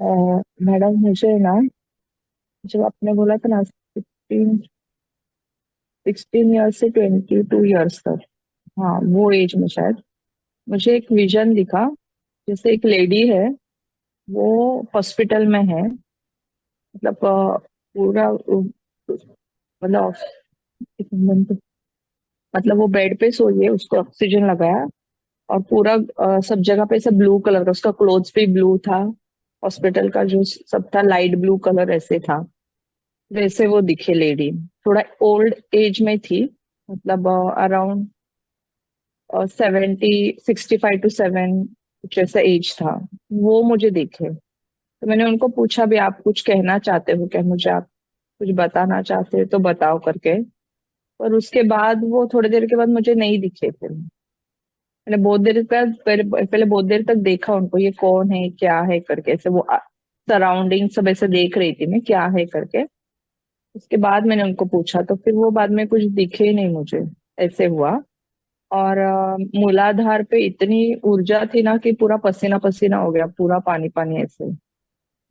Madam मुझे ना, जब आपने बोला था ना 16 16 ईयर्स से 22 ईयर्स तक, हाँ वो एज में शायद मुझे एक विजन दिखा। जैसे एक लेडी है, वो हॉस्पिटल में है। मतलब पूरा मतलब एक मिनट, मतलब वो बेड पे सोई है, उसको ऑक्सीजन लगाया और पूरा सब जगह पे सब ब्लू कलर का, उसका क्लोथ्स भी ब्लू था। हॉस्पिटल का जो सब था लाइट ब्लू कलर ऐसे था। वैसे वो दिखे लेडी, थोड़ा ओल्ड एज में थी। मतलब अराउंड 65 to 67 कुछ ऐसा एज था। वो मुझे दिखे, तो मैंने उनको पूछा भी आप कुछ कहना चाहते हो क्या मुझे, आप कुछ बताना चाहते हो तो बताओ करके। पर उसके बाद वो थोड़ी देर के बाद मुझे नहीं दिखे फिर। मैंने बहुत देर का पहले पहले बहुत देर तक देखा उनको, ये कौन है क्या है करके, ऐसे वो सराउंडिंग सब ऐसे देख रही थी मैं क्या है करके। उसके बाद मैंने उनको पूछा तो फिर वो बाद में कुछ दिखे ही नहीं मुझे, ऐसे हुआ। और मूलाधार पे इतनी ऊर्जा थी ना कि पूरा पसीना पसीना हो गया, पूरा पानी पानी ऐसे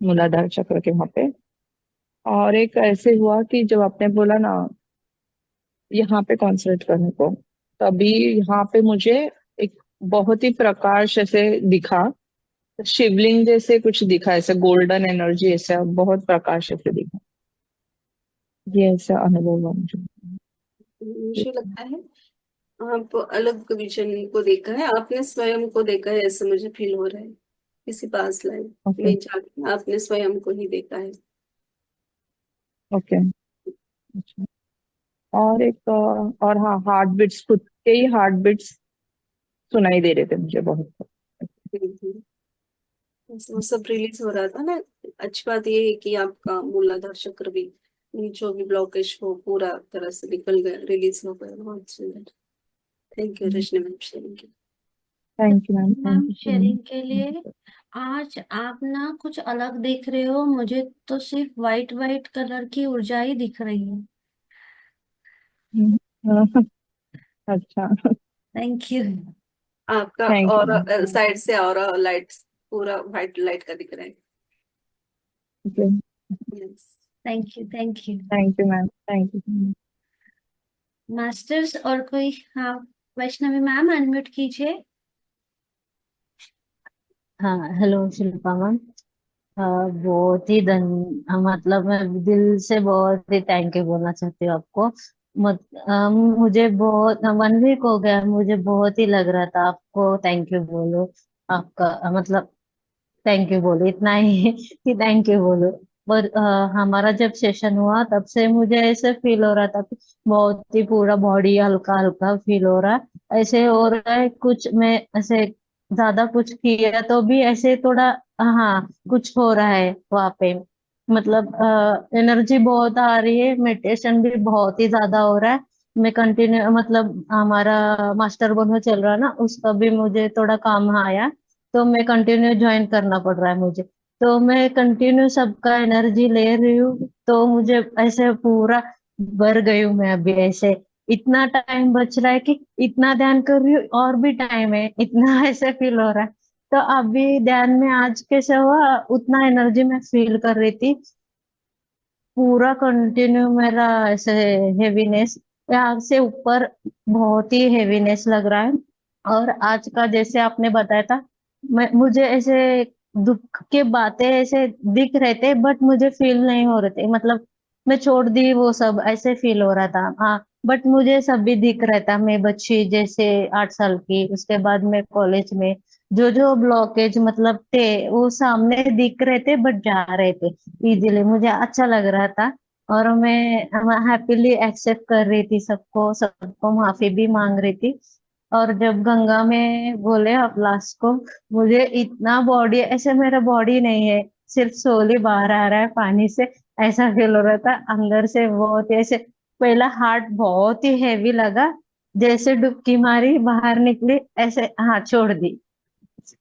मूलाधार चक्र के वहां पे। और एक ऐसे हुआ कि जब आपने बोला ना यहाँ पे कॉन्संट्रेट करने को, तभी यहाँ पे मुझे एक बहुत ही प्रकाश ऐसे दिखा। शिवलिंग जैसे कुछ दिखा, ऐसे गोल्डन एनर्जी, ऐसा बहुत प्रकाश ऐसे दिखा। ये ऐसा अनुभव हुआ मुझे। मुझे लगता है आप अलग विजन को देखा है, आपने स्वयं को देखा है, ऐसा मुझे फील हो रहा है। किसी पास लाइफ ओके। में जाके आपने स्वयं को ही देखा है। ओके। अच्छा। और एक और हाँ, हार्ट बीट्स, खुद के ही हार्ट बीट्स सुनाई दे रहे थे मुझे बहुत। हम्म। वो सब रिलीज हो रहा था ना। अच्छी बात ये है कि आपका मूलाधार चक्र भी, जो भी ब्लॉकेज हो पूरा तरह से निकल गया, रिलीज हो गया। बहुत सुंदर। Thank you Rajni ma'am sharing के thank you ma'am, thank ma'am you so sharing के लिए। मच। आज आप ना कुछ अलग देख रहे हो, मुझे तो सिर्फ वाइट वाइट कलर की ऊर्जा ही दिख रही है। अच्छा। लिए। आपका थैंक यू मैम। और साइड से और लाइट पूरा व्हाइट लाइट का दिख रहा है। Okay. Yes. Thank you thank you. Thank you ma'am, thank you. Masters और कोई? हाँ, वैष्णवी मैम अनम्यूट कीजिए। हाँ, हेलो शिल्पा मैम। बहुत ही मतलब मैं दिल से बहुत ही थैंक यू बोलना चाहती हूँ आपको। मुझे बहुत 1 वीक हो गया, मुझे बहुत ही लग रहा था आपको थैंक यू बोलो। आपका मतलब थैंक यू बोलो इतना ही कि थैंक यू बोलो। पर हमारा जब सेशन हुआ तब से मुझे ऐसे फील हो रहा था कि बहुत ही पूरा बॉडी हल्का हल्का फील हो रहा है, ऐसे हो रहा है कुछ मैं ऐसे ज्यादा कुछ किया तो भी ऐसे थोड़ा, हाँ कुछ हो रहा है वहां पे। मतलब एनर्जी बहुत आ रही है, मेडिटेशन भी बहुत ही ज्यादा हो रहा है। मैं कंटिन्यू मतलब हमारा मास्टर बोनो चल रहा है ना, उसका भी मुझे थोड़ा काम आया, तो मैं कंटिन्यू ज्वाइन करना पड़ रहा है मुझे। तो मैं कंटिन्यू सबका एनर्जी ले रही हूँ, तो मुझे ऐसे पूरा भर गई हूँ मैं अभी ऐसे। इतना टाइम बच रहा है कि इतना ध्यान कर रही हूँ और भी टाइम है, इतना ऐसे फील हो रहा है। तो अभी ध्यान में आज कैसे हुआ, उतना एनर्जी मैं फील कर रही थी। पूरा कंटिन्यू मेरा ऐसे हेवीनेस, यहाँ से ऊपर बहुत ही हेवीनेस लग रहा है। और आज का जैसे आपने बताया था, मुझे ऐसे दुख के बातें ऐसे दिख रहे थे बट मुझे फील नहीं हो रहे थे, मतलब मैं छोड़ दी वो सब, ऐसे फील हो रहा था। हाँ, बट मुझे सब भी दिख रहा था। मैं बच्ची जैसे 8 साल की, उसके बाद मैं कॉलेज में जो जो ब्लॉकेज मतलब थे वो सामने दिख रहे थे बट जा रहे थे इजीली, मुझे अच्छा लग रहा था। और मैं हैप्पीली एक्सेप्ट कर रही थी सबको, सबको माफी भी मांग रही थी। और जब गंगा में बोले आप लास्ट को, मुझे इतना बॉडी ऐसे, मेरा बॉडी नहीं है, सिर्फ सोल ही बाहर आ रहा है पानी से, ऐसा फील हो रहा था अंदर से बहुत ही ऐसे। पहला हार्ट बहुत ही हैवी लगा, जैसे डुबकी मारी बाहर निकली ऐसे, हाँ छोड़ दी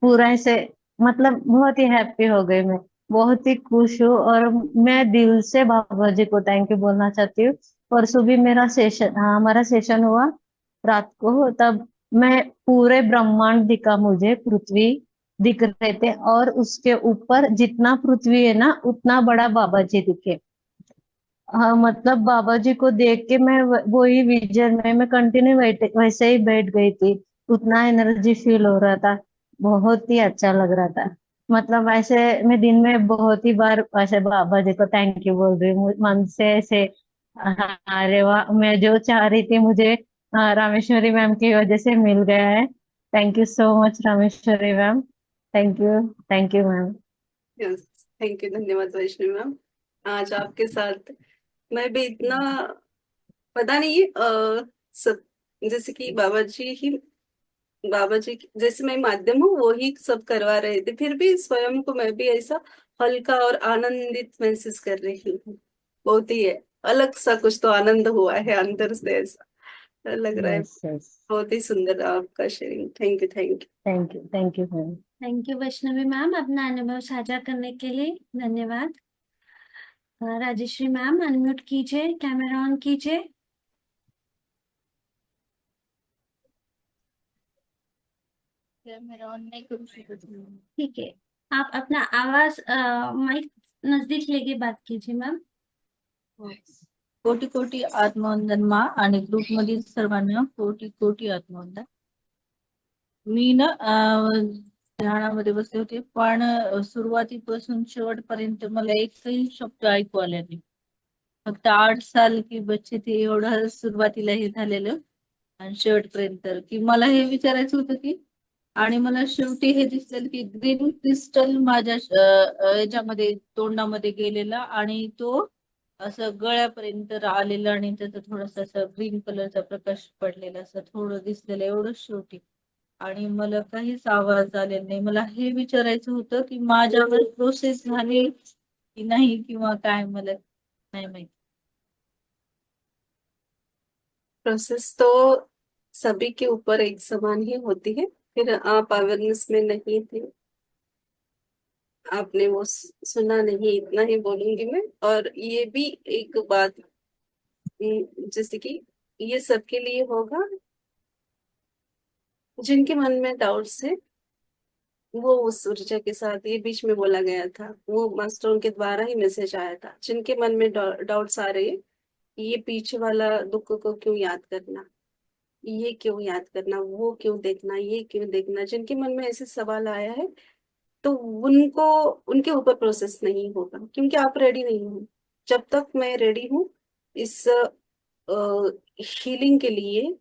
पूरा ऐसे। मतलब बहुत ही हैप्पी हो गई मैं, बहुत ही खुश हूँ। और मैं दिल से बाबा जी को थैंक यू बोलना चाहती हूँ। परसों भी मेरा सेशन, हाँ हमारा सेशन हुआ रात को, तब मैं पूरे ब्रह्मांड दिखा मुझे, पृथ्वी दिख रहे थे, और उसके ऊपर जितना पृथ्वी है ना उतना बड़ा बाबा जी दिखे। हाँ, मतलब बाबा जी को देख के मैं वही विजन में मैं कंटिन्यू वैसे ही बैठ गई थी। उतना एनर्जी फील हो रहा था, बहुत ही अच्छा लग रहा था। मतलब ऐसे मैं दिन में बहुत ही बार ऐसे बाबा जी को थैंक यू बोल रही हूँ मन से ऐसे। हाँ, अरे वाह, मैं जो चाह रही थी मुझे रामेश्वरी मैम की वजह से मिल गया है। Thank you so much Rameshwari ma'am. Thank you ma'am. Yes, thank you, धन्यवाद वैष्णवी मैम। आज आपके साथ मैं भी इतना, पता नहीं, सब जैसे कि बाबा जी जैसे मैं माध्यम हूँ वो ही सब करवा रहे थे, फिर भी स्वयं को मैं भी ऐसा हल्का और आनंदित महसूस कर रही हूँ। बहुत ही है, अलग सा कुछ तो आनंद हुआ है अंदर से, ऐसा लग रहा है। Yes yes. बहुत ही सुंदर रहा आपका sharing, thank you, thank thank you ma'am. Thank you Vaishnavi ma'am, अपना अनुभव साझा करने के लिए धन्यवाद। राजेश्री मैम अनम्यूट कीजिए, कैमरा ऑन कीजिए। कैमरा ऑन नहीं करू शकत मी. ठीक है, आप अपना आवाज माइक नजदीक लेके बात कीजिए मैम। कोटी कोटी आत्मवंदन मा आणि ग्रुप मधील सर्वांना कोटी कोटी आत्मवंदन. मी ना ध्यानामध्ये बसले होते, पण सुरुवातीपासून शेवटपर्यंत मला एकही शब्द ऐकू आला नाही. फक्त 8 साल की बच्चे थे एवढं सुरुवातीला हे झालेलं, आणि शेवटपर्यंत की मला हे विचारायचं होतं की, आणि मला शेवटी हे दिसलेलं की ग्रीन क्रिस्टल माझ्या याच्यामध्ये तोंडामध्ये गेलेला, आणि तो असं गळ्यापर्यंत आलेलं, आणि त्याचा थोडासा असं ग्रीन कलरचा प्रकाश पडलेला असं थोडं दिसलेलं एवढंच शेवटी. आणि मला काहीच आवाज आलेला नाही. मला हे विचारायचं होतं की माझ्यावर प्रोसेस झाली की नाही, किंवा काय, मला नाही माहिती. प्रोसेस तो सभी के ऊपर एक समान ही होती है, फिर आप अवेयरनेस में नहीं थे, आपने वो सुना नहीं, इतना ही बोलूंगी मैं। और ये भी एक बात, जैसे कि ये सबके लिए होगा जिनके मन में डाउट्स है, वो उस ऊर्जा के साथ, ये बीच में बोला गया था, वो मास्टरों के द्वारा ही मैसेज आया था, जिनके मन में डाउट्स आ रहे हैं, ये पीछे वाला दुख को क्यों याद करना, ये क्यों याद करना, वो क्यों देखना, ये क्यों देखना, जिनके मन में ऐसे सवाल आया है, तो उनको, उनके ऊपर प्रोसेस नहीं होगा, क्योंकि आप रेडी नहीं हो। जब तक मैं रेडी हूँ इस हीलिंग के लिए,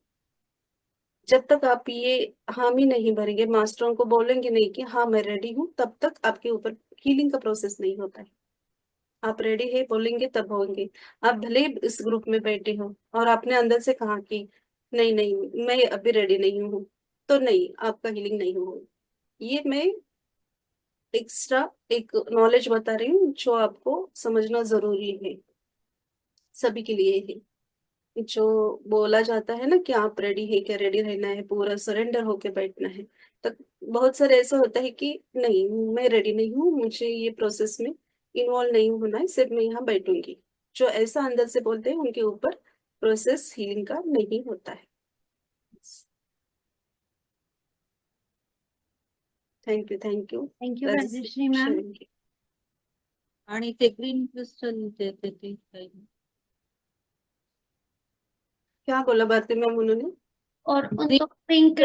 जब तक आप ये हामी नहीं भरेंगे, मास्टरों को बोलेंगे नहीं कि हाँ मैं रेडी हूँ, तब तक आपके ऊपर हीलिंग का प्रोसेस नहीं होता है। आप रेडी है बोलेंगे तब होंगे। आप भले ही इस ग्रुप में बैठे हो और आपने अंदर से कहा कि नहीं नहीं मैं अभी रेडी नहीं हूँ, तो नहीं, आपका हीलिंग नहीं होगा। ये मैं एक्स्ट्रा एक नॉलेज बता रही हूँ जो आपको समझना जरूरी है, सभी के लिए है। जो बोला जाता है ना कि आप रेडी है क्या, रेडी रहना है, पूरा सरेंडर होके बैठना है, तो बहुत सारे ऐसा होता है कि नहीं मैं रेडी नहीं हूँ, मुझे ये प्रोसेस में इन्वॉल्व नहीं होना है, सिर्फ मैं यहाँ बैठूंगी। जो ऐसा अंदर से बोलते हैं उनके ऊपर प्रोसेस हीलिंग का नहीं होता है। Thank you, thank you thank you Rajeshree ma'am. आणि ते ग्रीन क्रिस्टल ते काही क्या बोला भारती मैम उन्होंने? और उनको पिंक,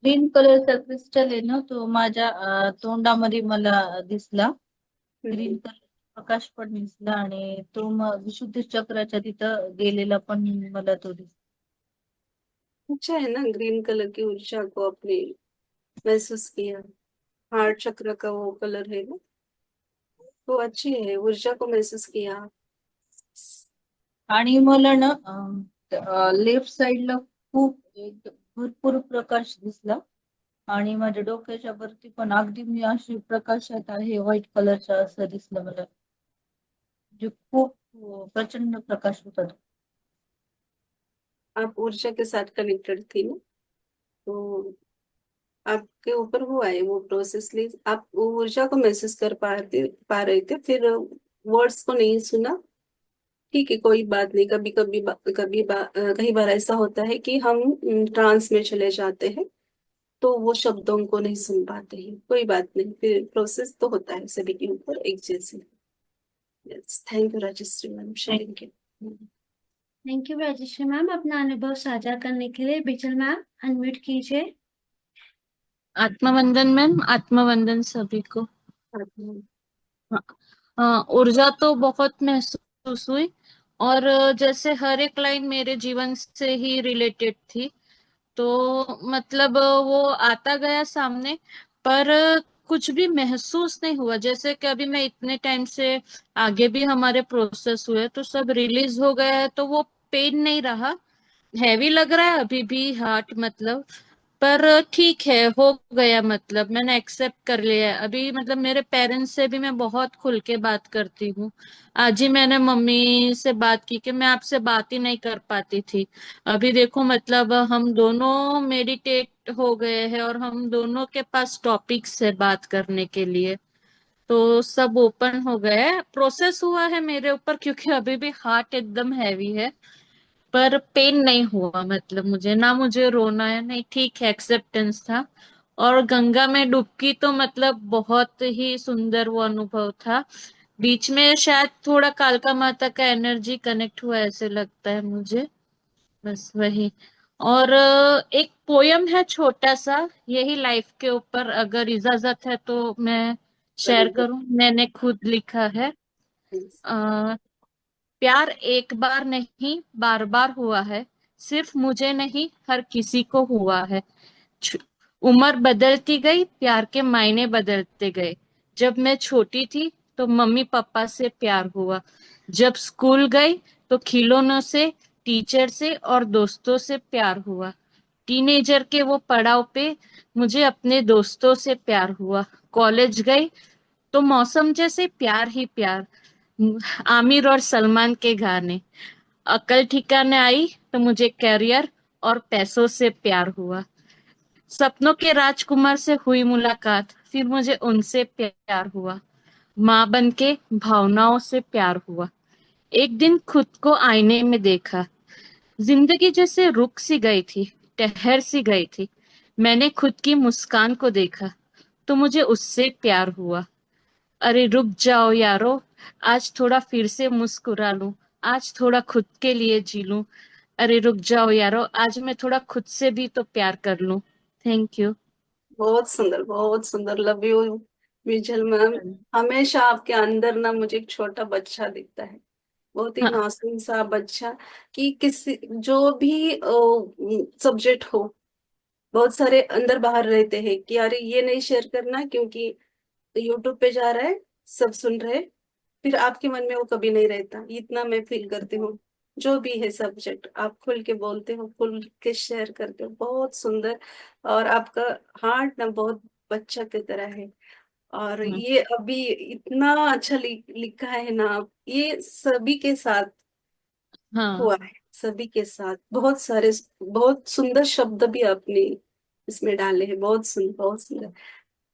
ग्रीन कलरचा क्रिस्टल आहे ना, तो माझ्या तोंडामध्ये मला दिसला. ग्रीन कलर प्रकाश पण दिसला, आणि तो मग विशुद्ध चक्राच्या तिथं गेलेला पण मला तो दिसला. अच्छा है ना, ग्रीन कलर की ऊर्जा को अपने महसूस किया। हार्ट चक्र का वो कलर है ना, वो अच्छी है, ऊर्जा को महसूस किया। आणि मला ना लेफ्ट साइडला खूप भरपूर प्रकाश दिसला, आणि माझ्या डोक्याच्या वरती पण अगदी मी अशी प्रकाशात आहे व्हाईट कलरचा असं दिसलं मला, जे खूप प्रचंड प्रकाश होता तो. आप ऊर्जा के साथ कनेक्टेड थी ना, तो आपके ऊपर हुआ है वो प्रोसेसली, आप वो ऊर्जा को महसूस कर पा रहे थे, फिर वर्ड्स को नहीं सुना। ठीक है, कोई बात नहीं, कभी कभी कई बार ऐसा होता है कि हम ट्रांस में चले जाते हैं, तो वो शब्दों को नहीं सुन पाते हैं। कोई बात नहीं, फिर प्रोसेस तो होता है सभी के ऊपर एक जैसे। Yes, thank you Rajshree ma'am sharing के। थैंक यू राजश्री मैम, अपना अनुभव साझा करने के लिए। बिजल मैम अनम्यूट कीजिए। आत्मवंदन मैम, आत्मवंदन सभी को। हाँ, ऊर्जा तो बहुत महसूस हुई, और जैसे हर एक लाइन मेरे जीवन से ही रिलेटेड थी। तो मतलब वो आता गया सामने, पर कुछ भी महसूस नहीं हुआ। जैसे कि अभी मैं इतने टाइम से, आगे भी हमारे प्रोसेस हुए तो सब रिलीज हो गया है, तो वो पेन नहीं रहा। हैवी लग रहा है अभी भी हार्ट, मतलब, पर ठीक है, हो गया, मतलब मैंने एक्सेप्ट कर लिया है अभी। मतलब मेरे पेरेंट्स से भी मैं बहुत खुल के बात करती हूँ। आज ही मैंने मम्मी से बात की कि मैं आपसे बात ही नहीं कर पाती थी। अभी देखो, मतलब हम दोनों मेडिटेट हो गए हैं, और हम दोनों के पास टॉपिक्स है बात करने के लिए। तो सब ओपन हो गया है, प्रोसेस हुआ है मेरे ऊपर, क्योंकि अभी भी हार्ट एकदम हैवी है। पर पेन नहीं हुआ, मतलब मुझे ना, मुझे रोना है नहीं, ठीक है, एक्सेप्टेंस था। और गंगा में डुबकी तो मतलब बहुत ही सुंदर वो अनुभव था। बीच में शायद थोड़ा कालका माता का एनर्जी कनेक्ट हुआ ऐसे लगता है मुझे, बस वही। और एक पोयम है छोटा सा, यही लाइफ के ऊपर, अगर इजाजत है तो मैं शेयर जरूर। करूं। मैंने खुद लिखा है। प्यार एक बार नहीं, बार बार हुआ है, सिर्फ मुझे नहीं, हर किसी को हुआ है। छ- उम्र बदलती गई, प्यार के मायने बदलते गए। जब मैं छोटी थी तो मम्मी पापा से प्यार हुआ। जब स्कूल गई तो खिलौनों से, टीचर से और दोस्तों से प्यार हुआ। टीनेजर के वो पड़ाव पे मुझे अपने दोस्तों से प्यार हुआ। कॉलेज गई तो मौसम जैसे प्यार ही प्यार, आमिर और सलमान के गाने। अकल ठिकाने आई तो मुझे करियर और पैसों से प्यार हुआ। सपनों के राजकुमार से हुई मुलाकात, फिर मुझे उनसे प्यार हुआ। माँ बन के भावनाओं से प्यार हुआ। एक दिन खुद को आईने में देखा, जिंदगी जैसे रुक सी गई थी, ठहर सी गई थी। मैंने खुद की मुस्कान को देखा तो मुझे उससे प्यार हुआ। अरे रुक जाओ यारो, आज थोड़ा फिर से मुस्कुरा लूं, आज थोड़ा खुद के लिए जी लूं। अरे रुक जाओ यारो, आज मैं थोड़ा खुद से भी तो प्यार कर लूं। Thank you. बहुत सुंदर, बहुत सुंदर। Love you vigil ma'am. हमेशा आपके अंदर ना मुझे एक छोटा बच्चा दिखता है, बहुत ही हाँ, मासूम सा बच्चा। कि किसी जो भी सब्जेक्ट हो, बहुत सारे अंदर बाहर रहते हैं कि अरे ये नहीं शेयर करना क्योंकि यूट्यूब पे जा रहा है, सब सुन रहे, फिर आपके मन में वो कभी नहीं रहता। इतना मैं फील करती हूँ। जो भी है सब्जेक्ट आप खुल के बोलते हो, खुल के शेयर करते हो, बहुत सुंदर। और आपका हार्ट ना बहुत बच्चा की तरह है। और हाँ, ये अभी इतना अच्छा लिखा है ना आप, ये सभी के साथ हाँ, हुआ है। सभी के साथ बहुत सारे, बहुत सुंदर शब्द भी आपने इसमें डाले हैं। बहुत सुंदर।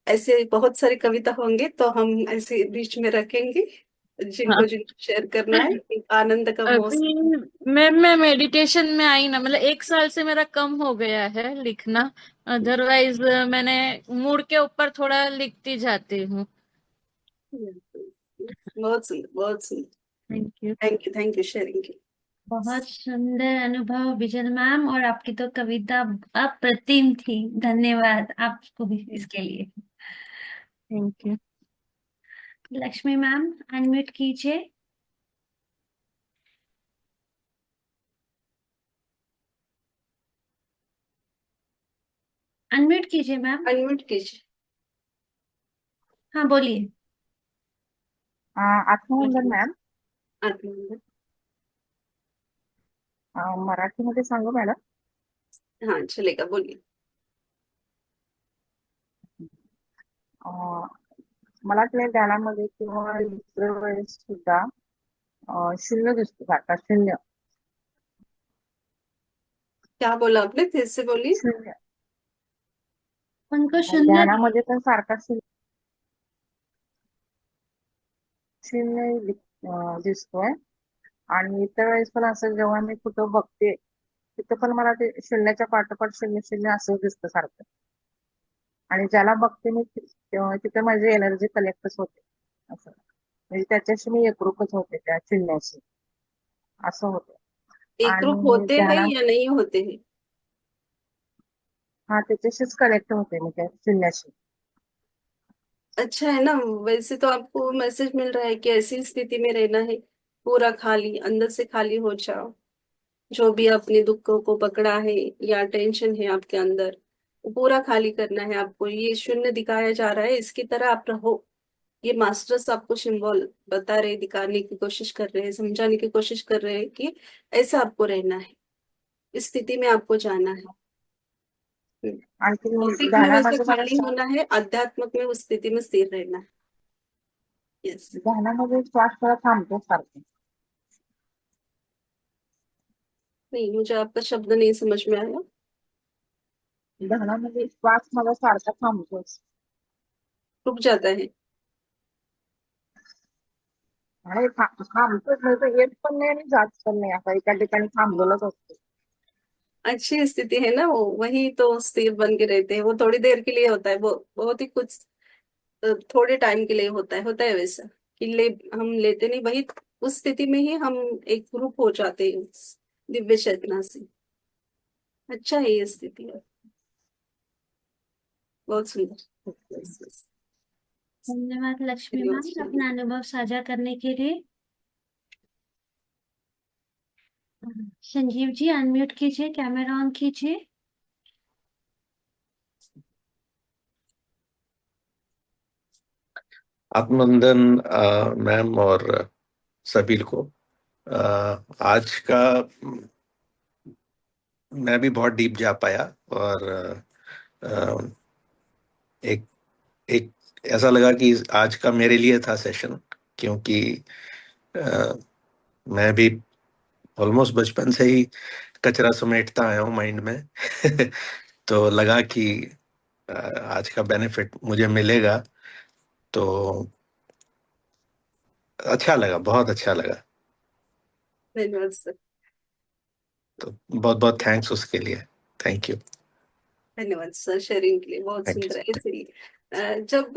ऐसे बहुत सारी कविता होंगे तो हम ऐसे बीच में रखेंगे, हाँ। जिनको जिनको शेयर करना है। एक आनंद का मौसम। अभी मैं मेडिटेशन में आई ना, मतलब 1 साल से मेरा कम हो गया है लिखना। अदरवाइज मैंने मूड के ऊपर थोड़ा लिखती जाती हूँ। बहुत सुंदर, बहुत सुंदर। Thank you. Thank you sharing की। बहुत सुंदर अनुभव बिजल मैम, और आपकी तो कविता अप्रतिम थी। धन्यवाद आपको भी इसके लिए। Thank you. Lakshmi ma'am unmute कीजिए। अनम्यूट कीजिए मैम। अनम्यूट कीजिए। हाँ बोलिए। आत्मवंदन मॅम. आत्मनिर्भर। मराठीमध्ये सांगू मॅडम? हाँ चलेगा, बोलिए। अं, मला वाटलं ध्यानामध्ये किंवा इतर वेळेस सुद्धा शून्य दिसतो सारखा शून्य. क्या बोला आपने, फिर से बोलिए। शून्य उनको शून्य ध्यानामध्ये पण सारखा शून्य शून्य दिसतोय. आणि इतर वेळेस पण असं जेव्हा मी कुठं बघते तिथं पण मला ते शून्याच्या पाठोपाठ शून्य शून्य असं दिसतं सारखं. आणि ज्याला बघते मी तेव्हा तिथे माझी एनर्जी कलेक्टच होते. असं म्हणजे त्याच्याशी मी एकरूपच होते त्या चिन्हाशी, असं होतं. एकरूप आणि होते हैं ध्याना या नहीं होते हैं? हा त्याच्याशीच कनेक्ट होते मी त्या चिन्हाशी. अच्छा है ना। वैसे तो आपको मैसेज मिल रहा है कि ऐसी स्थिति में रहना है, पूरा खाली, अंदर से खाली हो जाओ। जो भी अपने दुखों को पकड़ा है या टेंशन है आपके अंदर, वो पूरा खाली करना है आपको। ये शून्य दिखाया जा रहा है, इसकी तरह आप रहो। ये मास्टर्स आपको सिंबल बता रहे, दिखाने की कोशिश कर रहे हैं, समझाने की कोशिश कर रहे हैं कि ऐसा आपको रहना है, इस स्थिति में आपको जाना है। आणखी भौतिक में वैसे ध्यानामध्ये मला खाली होना है, आध्यात्मिक में उस स्थिति में स्थिर रहना है। यस। ध्यानामध्ये श्वास थोडा थांबतो सारखं. नहीं, मुझे आपका शब्द नहीं समझ में आया। ध्यानामध्ये श्वास मला सारखा थांबतोच. रुक जाता है। आणि थांबतोच नाही तर येत पण नाही आणि जात पण नाही, आता एका ठिकाणी थांबलेलंच असतो. अच्छी स्थिति है ना, वो वही तो स्थिर बन के रहते हैं। वो थोड़ी देर के लिए होता है, वो बहुत ही कुछ थोड़े टाइम के लिए होता है वैसा कि हम लेते नहीं, वही उस स्थिति में ही हम एक ग्रुप हो जाते हैं उस दिव्य चेतना से। अच्छा है ये स्थिति है, बहुत सुंदर। धन्यवाद लक्ष्मी धन्यवाद मैम अपना अनुभव साझा करने के लिए। संजीव जी अनम्यूट कीजिए, कैमरा ऑन कीजिए। आत्मवंदन मैम और सभी को। आज का मैं भी बहुत डीप जा पाया और एक एक ऐसा लगा कि आज का मेरे लिए था सेशन, क्योंकि मैं भी ऑलमोस्ट बचपन से ही कचरा समेटता आया हूँ माइंड में तो लगा कि आज का बेनिफिट मुझे मिलेगा, तो अच्छा लगा, बहुत अच्छा लगा। धन्यवाद सर। तो बहुत बहुत थैंक्स उसके लिए। Thank you. धन्यवाद सर शेयरिंग के लिए, बहुत थैंक सुंदर है। यू। इसलिए जब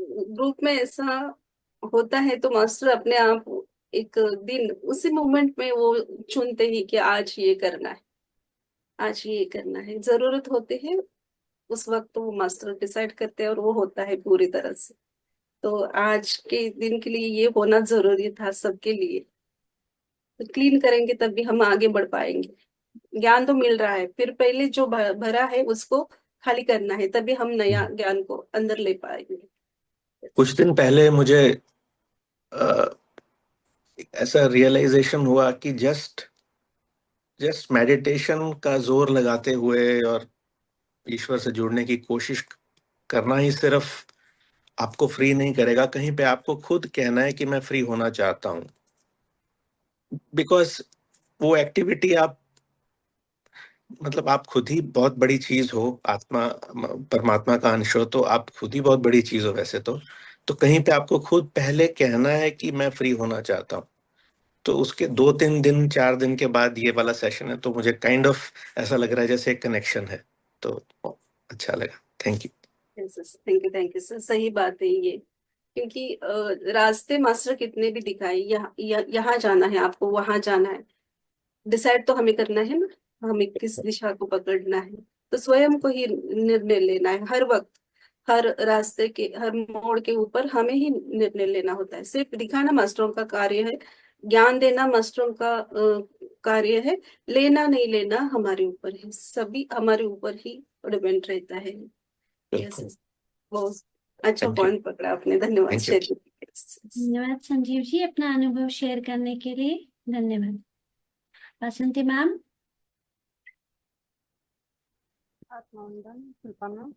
ग्रुप में ऐसा होता है तो मास्टर अपने आप एक दिन उसी मोमेंट में वो चुनते ही कि आज ये करना है, आज ये करना है, जरूरत होती है उस वक्त वो मास्टर डिसाइड करते हैं और वो होता है पूरी तरह से। तो आज के दिन के लिए ये होना जरूरी था सबके लिए। तो क्लीन करेंगे तब भी हम आगे बढ़ पाएंगे। ज्ञान तो मिल रहा है, फिर पहले जो भरा है उसको खाली करना है, तभी हम नया ज्ञान को अंदर ले पाएंगे। कुछ दिन पहले मुझे ऐसा रियलाइजेशन हुआ कि जस्ट मेडिटेशन का जोर लगाते हुए और ईश्वर से जुड़ने की कोशिश करना ही सिर्फ आपको फ्री नहीं करेगा। कहीं पे आपको खुद कहना है कि मैं फ्री होना चाहता हूं, बिकॉज वो एक्टिविटी आप मतलब आप खुद ही बहुत बड़ी चीज हो, आत्मा परमात्मा का अंश हो, तो आप खुद ही बहुत बड़ी चीज हो वैसे तो कहीं पे आपको खुद पहले कहना है कि मैं फ्री होना चाहता हूँ। तो उसके 2-3 दिन 4 दिन के बाद ये वाला सेशन है, तो मुझे काइंड ऑफ ऐसा लग रहा है जैसे एक कनेक्शन है, तो अच्छा लगा। Thank you. Thank you sir, सही बात है ये। क्योंकि रास्ते मास्टर कितने भी दिखाए, यहाँ जाना है आपको, वहां जाना है, डिसाइड तो हमें करना है ना, हमें किस दिशा को पकड़ना है। तो स्वयं को ही निर्णय लेना है हर वक्त, हर रास्ते के हर मोड़ के ऊपर हमें ही निर्णय लेना होता है। सिर्फ दिखाना मास्टरों का कार्य है, ज्ञान देना मास्टरों का कार्य है, लेना नहीं लेना हमारे ऊपर है, सभी हमारे ऊपर ही डिपेंड रहता है। बिल्कुल। यस, बहुत अच्छा थैंक यू। पॉइंट पकड़ा आपने, धन्यवाद थैंक यू। शेयर। धन्यवाद संजीव जी अपना अनुभव शेयर करने के लिए। धन्यवाद। बसंती मैम। आत्मवंदन शिल्पा मैम,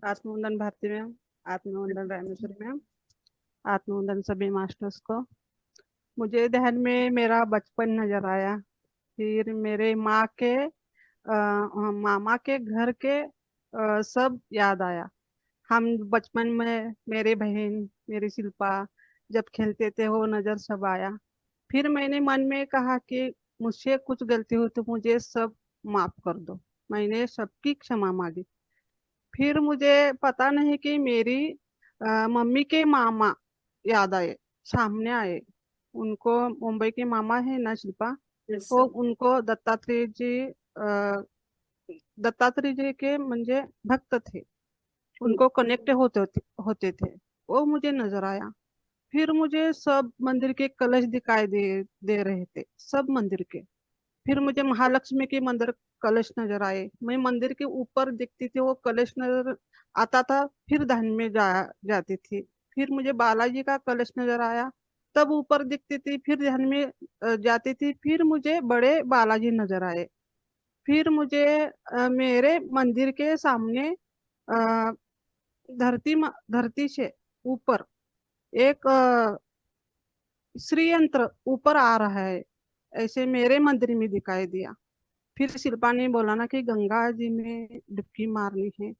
आत्मवंदन भारती मैम, आत्मवंदन रामेश्वरी मैम, आत्मवंदन सभी मास्टर्स को। मुझे ध्यान में मेरा बचपन नजर आया, फिर मेरे माँ के मामा के घर के सब याद आया। हम बचपन में मेरे बहन मेरी शिल्पा जब खेलते थे वो नजर सब आया। फिर मैंने मन में कहा कि मुझसे कुछ गलती हुई तो मुझे सब माफ कर दो। मैंने सबकी क्षमा मांगी। फिर मुझे पता नहीं कि मेरी मम्मी के मामा याद आए, सामने आए। उनको मुंबई के मामा है ना शिल्पा, Yes, वो sir. उनको दत्तात्रेय जी के म्हणजे भक्त थे, उनको कनेक्ट होते थे। वो मुझे नजर आया। फिर मुझे सब मंदिर के कलश दिखाई दे रहे थे, सब मंदिर के। फिर मुझे महालक्ष्मी के मंदिर कलश नजर आए। मैं मंदिर के ऊपर देखती थी, वो कलश नजर आता था, फिर ध्यान में जाती थी। फिर मुझे बालाजी का कलश नजर आया, तब ऊपर दिखती थी, फिर ध्यान में जाती थी। फिर मुझे बड़े बालाजी नजर आए। फिर मुझे मेरे मंदिर के सामने अ, धरती से ऊपर एक श्री यंत्र ऊपर आ रहा है, ऐसे मेरे मंदिर में दिखाई दिया। फिर शिल्पा ने बोला ना कि गंगा जी में डुबकी मारनी है।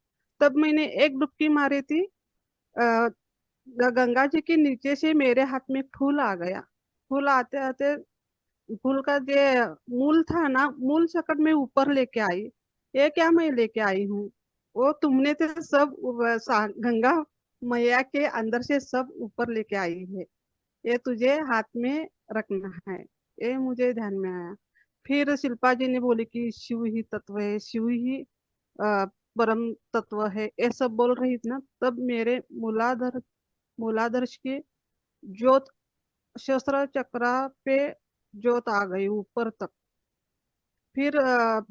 तब मैंने एक डुबकी मारी थी। अ, गंगा जी के नीचे से मेरे हाथ में फूल आ गया। फूल आते आते फूल का जो मूल था ना, मूल सकट में ऊपर लेके आई। ये क्या मैं लेके आई हूँ, वो तुमने तो सब गंगा मैया के अंदर से सब ऊपर लेके आई है, ये तुझे हाथ में रखना है। ये मुझे ध्यान में आया। फिर शिल्पा जी ने बोली कि शिव ही तत्व है, शिव ही परम तत्व है, ये सब बोल रही थी ना। तब मेरे मूलाधार के ज्योत, शस्त्र चक्रा पे ज्योत आ गई ऊपर तक। फिर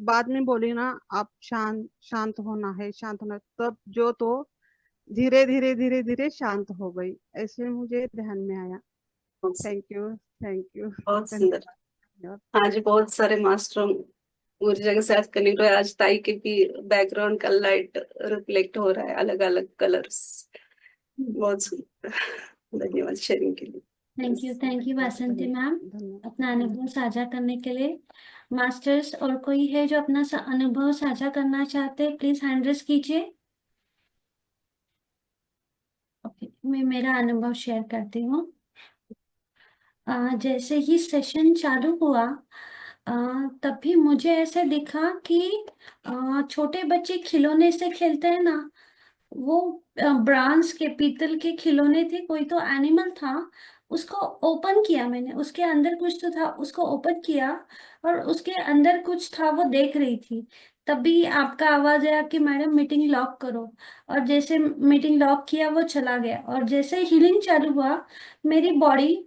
बाद में बोली ना, आप शांत शांत होना है, शांत होना है। तब ज्योत वो धीरे धीरे धीरे धीरे शांत हो गई, ऐसे मुझे ध्यान में आया। थैंक यू, थैंक यू, बहुत सुंदर। धन्यवाद। आज बहुत सारे मास्टर ऊर्जा के साथ कनेक्ट हुए। आज ताई के भी बैकग्राउंड का लाइट रिफ्लेक्ट हो रहा है, अलग अलग कलर्स। बहुत सुंदर, धन्यवाद शेयरिंग के लिए। थैंक यू वासंती मैम, धन्यवाद। अपना अनुभव साझा करने के लिए। मास्टर्स और कोई है जो अपना अनुभव साझा करना चाहते हैं, प्लीज हैंड रेज कीजिए। ओके, मैं मेरा अनुभव शेयर करती हूँ। जैसे ही सेशन चालू हुआ, अ, तभी मुझे ऐसे दिखा कि छोटे बच्चे खिलौने से खेलते हैं ना, वो ब्रांस के पीतल के खिलौने थे, कोई तो एनिमल था। उसको ओपन किया मैंने, उसके अंदर कुछ तो था, उसको ओपन किया और उसके अंदर कुछ था, वो देख रही थी। तभी आपका आवाज आया कि मैडम मीटिंग लॉक करो। और जैसे मीटिंग लॉक किया, वो चला गया। और जैसे हीलिंग चालू हुआ, मेरी बॉडी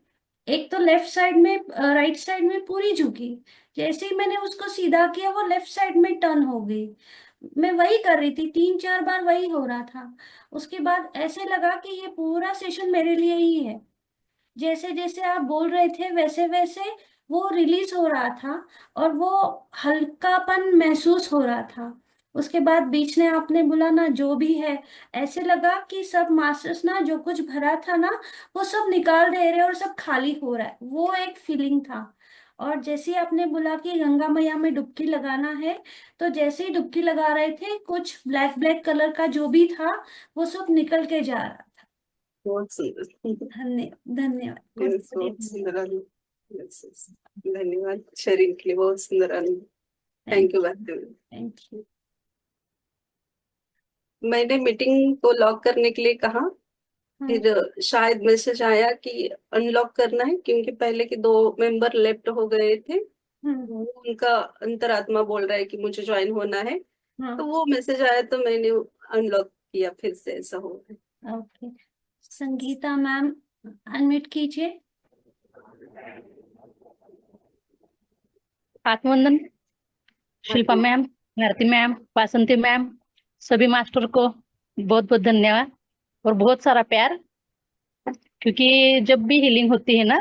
एक तो लेफ्ट साइड में, राइट साइड में पूरी झुकी। जैसे ही मैंने उसको सीधा किया, वो लेफ्ट साइड में टर्न हो गई। मैं वही कर रही थी, 3-4 बार वही हो रहा था। उसके बाद ऐसे लगा कि ये पूरा सेशन मेरे लिए ही है। जैसे जैसे आप बोल रहे थे, वैसे वैसे वो रिलीज हो रहा था और वो हल्कापन महसूस हो रहा था। उसके बाद बीच में आपने बोला ना, जो भी है, ऐसे लगा कि सब मास्टर्स ना, जो कुछ भरा था ना, वो सब निकाल दे रहे और सब खाली हो रहा है, वो एक फीलिंग था। और जैसे ही आपने बोला कि गंगा मैया में डुबकी लगाना है, तो जैसे ही डुबकी लगा रहे थे, कुछ ब्लैक ब्लैक कलर का जो भी था, वो सब निकल के जा रहा था। बहुत सुंदर। धन्यवाद। Yes, बहुत सुंदर अनुभव। Yes, yes. धन्यवाद शेयरिंग के लिए, बहुत सुंदर अनुभव। Thank you Bharti. Thank you. मैंने मीटिंग को लॉक करने के लिए कहा, फिर शायद मैसेज आया कि अनलॉक करना है, क्योंकि पहले के 2 मेंबर लेफ्ट हो गए थे। वो उनका अंतरात्मा बोल रहा है कि मुझे ज्वाइन होना है, तो वो मैसेज आया तो मैंने अनलॉक किया, फिर से ऐसा हो गया। ओके, संगीता मैम अनम्यूट कीजिए। आत्मवंदन शिल्पा मैम, भारती मैम, वासंती मैम, सभी मास्टर को बहुत बहुत धन्यवाद और बहुत सारा प्यार। क्योंकि जब भी हीलिंग होती है ना,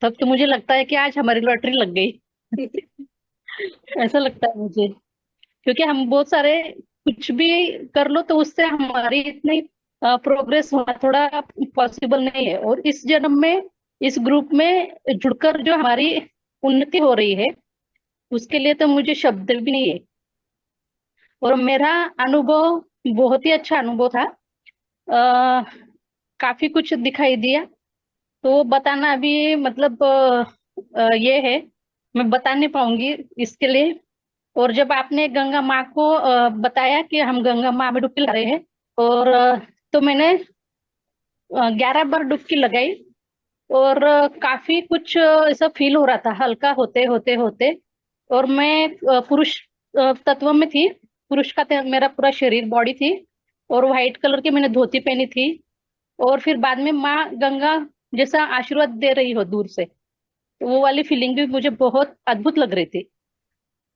तब तो मुझे लगता है कि आज हमारी लॉटरी लग गई। ऐसा लगता है मुझे, क्योंकि हम बहुत सारे कुछ भी कर लो तो उससे हमारी इतनी प्रोग्रेस होना थोड़ा पॉसिबल नहीं है। और इस जन्म में इस ग्रुप में जुड़कर जो हमारी उन्नति हो रही है, उसके लिए तो मुझे शब्द भी नहीं है। और मेरा अनुभव बहुत ही अच्छा अनुभव था। काफी कुछ दिखाई दिया, तो वो बताना भी मतलब ये है, मैं बता नहीं पाऊंगी इसके लिए। और जब आपने गंगा माँ को बताया कि हम गंगा माँ में डुबकी लगा रहे हैं, और तो मैंने 11 बार डुबकी लगाई, और काफी कुछ ऐसा फील हो रहा था, हल्का होते होते होते। और मैं पुरुष तत्व में थी, पुरुष का मेरा पूरा शरीर बॉडी थी, और व्हाइट कलर की मैंने धोती पहनी थी। और फिर बाद में माँ गंगा जैसा आशीर्वाद दे रही हो दूर से, तो वो वाली फीलिंग भी मुझे बहुत अद्भुत लग रही थी।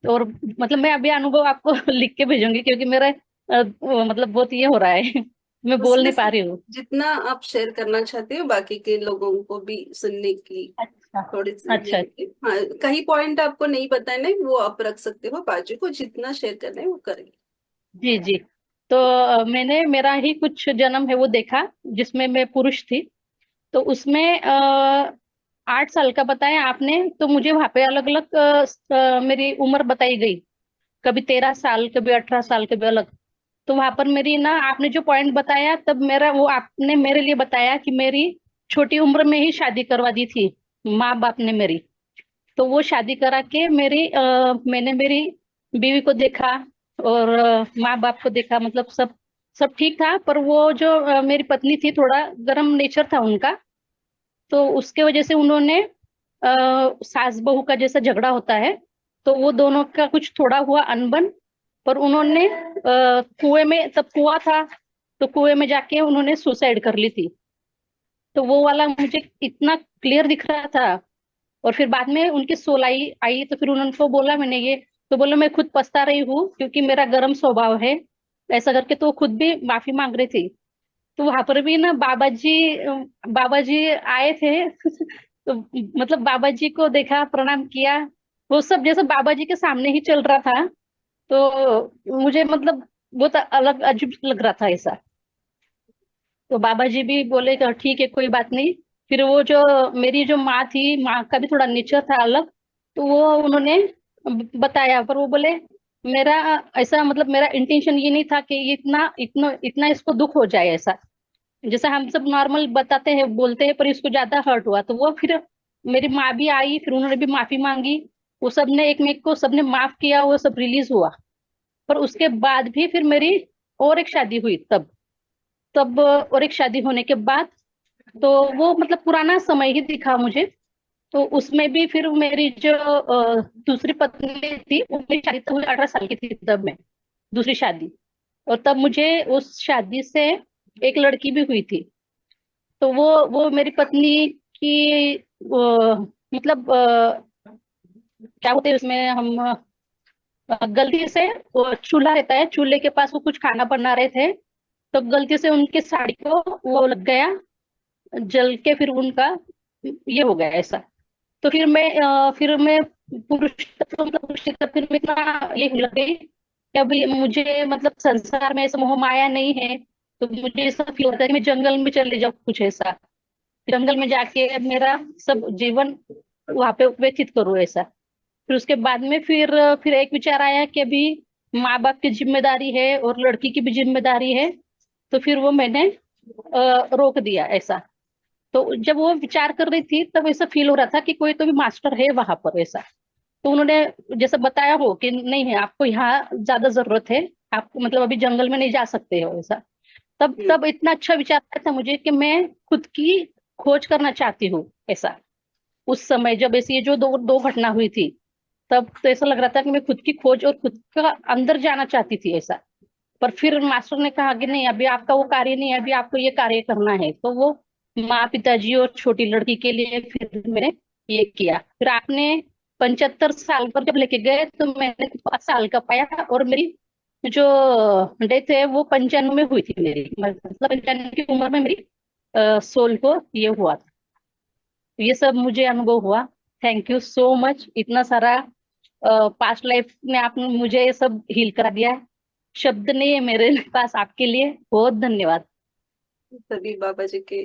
और मतलब मैं अभी अनुभव आपको लिख के भेजूंगी, क्योंकि मेरा वो मतलब बहुत ये हो रहा है मैं बोल उसमें नहीं पा से रही हूँ। जितना आप शेयर करना चाहते हो बाकी के लोगों को भी सुनने की अच्छा थोड़ी सी अच्छा। हाँ, कहीं पॉइंट आपको नहीं पता है, नहीं वो आप रख सकते हो, बाजू को जितना शेयर करना है वो करेंगे। जी जी। तो मैंने मेरा ही कुछ जन्म है वो देखा, जिसमें मैं पुरुष थी। तो उसमें 8 साल का बताया आपने, तो मुझे वहां पे अलग अलग मेरी उम्र बताई गई, कभी 13 साल, कभी 18 साल, कभी अलग। तो वहां पर मेरी ना, आपने जो पॉइंट बताया तब मेरा वो आपने मेरे लिए बताया कि मेरी छोटी उम्र में ही शादी करवा दी थी माँ बाप ने मेरी। तो वो शादी करा के मैंने मेरी बीवी को देखा, और माँ बाप को देखा, मतलब सब सब ठीक था। पर वो जो मेरी पत्नी थी, थोड़ा गर्म नेचर था उनका। तो उसके वजह से उन्होंने सास बहू का जैसा झगड़ा होता है, तो वो दोनों का कुछ थोड़ा हुआ अनबन। पर उन्होंने कुएं में, तब कुआं था, तो कुएं में जाके उन्होंने सुसाइड कर ली थी। तो वो वाला मुझे इतना क्लियर दिख रहा था। और फिर बाद में उनकी सोलाई आई, तो फिर उनको बोला मैंने ये, तो बोला मैं खुद पछता रही हूँ क्योंकि मेरा गर्म स्वभाव है, ऐसा करके। तो वो खुद भी माफी मांग रही थी। तो वहां पर भी ना बाबा जी आए थे तो मतलब बाबा जी को देखा, प्रणाम किया, वो सब जैसे बाबा जी के सामने ही चल रहा था। तो मुझे मतलब बहुत अलग अजीब लग रहा था ऐसा। तो बाबा जी भी बोले कि ठीक है, कोई बात नहीं। फिर वो जो मेरी जो माँ थी, माँ का भी थोड़ा नेचर था अलग, तो वो उन्होंने बताया। पर वो बोले मेरा ऐसा मतलब मेरा इंटेंशन ये नहीं था कि ये इतना इतना इतना इसको दुख हो जाए ऐसा। जैसा हम सब नॉर्मल बताते हैं, बोलते हैं, पर इसको ज्यादा हर्ट हुआ। तो वो फिर मेरी माँ भी आई, फिर उन्होंने भी माफी मांगी। वो सब ने एक में को सबने माफ किया, वो सब रिलीज हुआ। पर उसके बाद भी फिर मेरी और एक शादी हुई तब तब और एक शादी होने के बाद, तो वो मतलब पुराना समय ही दिखा मुझे। तो उसमें भी फिर मेरी जो दूसरी पत्नी थी, वो मेरी शादी तो हुई 18 साल की थी तब मैं, दूसरी शादी। और तब मुझे उस शादी से एक लड़की भी हुई थी। तो वो मेरी पत्नी की मतलब क्या बोलते हैं उसमें हम, गलती से वो चूल्हा रहता है, चूल्हे के पास वो कुछ खाना बना रहे थे, तो गलती से उनकी साड़ी को वो लग गया, जल के फिर उनका ये हो गया ऐसा। तो फिर मैं पुरुष तत्व, मतलब पुरुष तत्व, फिर मैं इतना ये लग गई कि अभी मुझे मतलब संसार में ऐसा मोह माया नहीं है। तो मुझे ऐसा फील होता है कि मैं जंगल में चले जाऊँ, कुछ ऐसा, जंगल में जाके मेरा सब जीवन वहां पे व्यतीत करूँ ऐसा। फिर उसके बाद में फिर एक विचार आया कि अभी माँ बाप की जिम्मेदारी है और लड़की की भी जिम्मेदारी है। तो फिर वो मैंने रोक दिया ऐसा। तो जब वो विचार कर रही थी, तब ऐसा फील हो रहा था कि कोई तो भी मास्टर है वहां पर ऐसा। तो उन्होंने जैसे बताया हो कि नहीं है, आपको यहाँ ज्यादा जरूरत है, आप मतलब अभी जंगल में नहीं जा सकते हो ऐसा। तब तब इतना अच्छा विचार आया था मुझे कि मैं खुद की खोज करना चाहती हूँ ऐसा। उस समय जब ऐसी ये जो दो दो घटना हुई थी, तब तो ऐसा लग रहा था कि मैं खुद की खोज और खुद का अंदर जाना चाहती थी ऐसा। पर फिर मास्टर ने कहा कि नहीं, अभी आपका वो कार्य नहीं है, अभी आपको ये कार्य करना है। तो वो माँ पिताजी और छोटी लड़की के लिए फिर मैंने ये किया। फिर आपने 75 साल पर जब लेके गए, तो मैंने 5 साल का पाया, और मेरी जो डेथ है वो 95 में हुई थी मेरी, मतलब 95 की उम्र में मेरी सोल को ये हुआ था। ये सब मुझे अनुभव हुआ। थैंक यू सो मच, इतना सारा पास्ट लाइफ में आपने मुझे ये सब हील करा दिया है। शब्द नहीं है मेरे पास आपके लिए, बहुत धन्यवाद। सभी बाबा जी के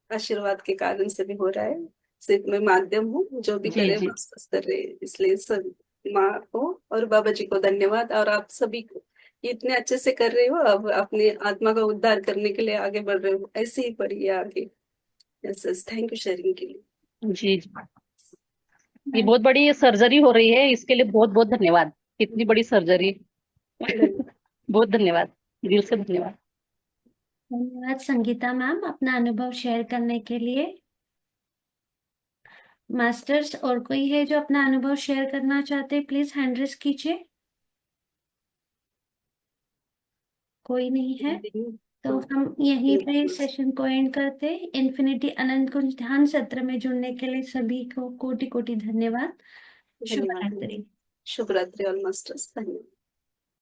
आशीर्वाद के कारण से भी हो रहा है, सिर्फ मैं माध्यम हूँ, जो भी जी करे जी बस कर रहे हैं। इसलिए सब माँ को और बाबा जी को धन्यवाद, और आप सभी को ये इतने अच्छे से कर रहे हो, अब अपने आत्मा का उद्धार करने के लिए आगे बढ़ रहे हो, ऐसे ही बढ़िए आगे। Yes yes, thank you sharing के लिए। जी जी। ये बहुत बड़ी सर्जरी हो रही है, इसके लिए बहुत बहुत धन्यवाद। इतनी बड़ी सर्जरी बहुत धन्यवाद, दिल से धन्यवाद। धन्यवाद संगीता मैम अपना अनुभव शेयर करने के लिए। मास्टर्स और कोई है जो अपना अनुभव शेयर करना चाहते हैं, प्लीज हैंड रेज कीजिए। कोई नहीं है तो हम यहीं पे सेशन को एंड करते हैं। इन्फिनिटी अनंत कुंज ध्यान सत्र में जुड़ने के लिए सभी को कोटि कोटि धन्यवाद। शुभ रात्रि। शुभ रात्रि ऑल मास्टर्स, धन्यवाद।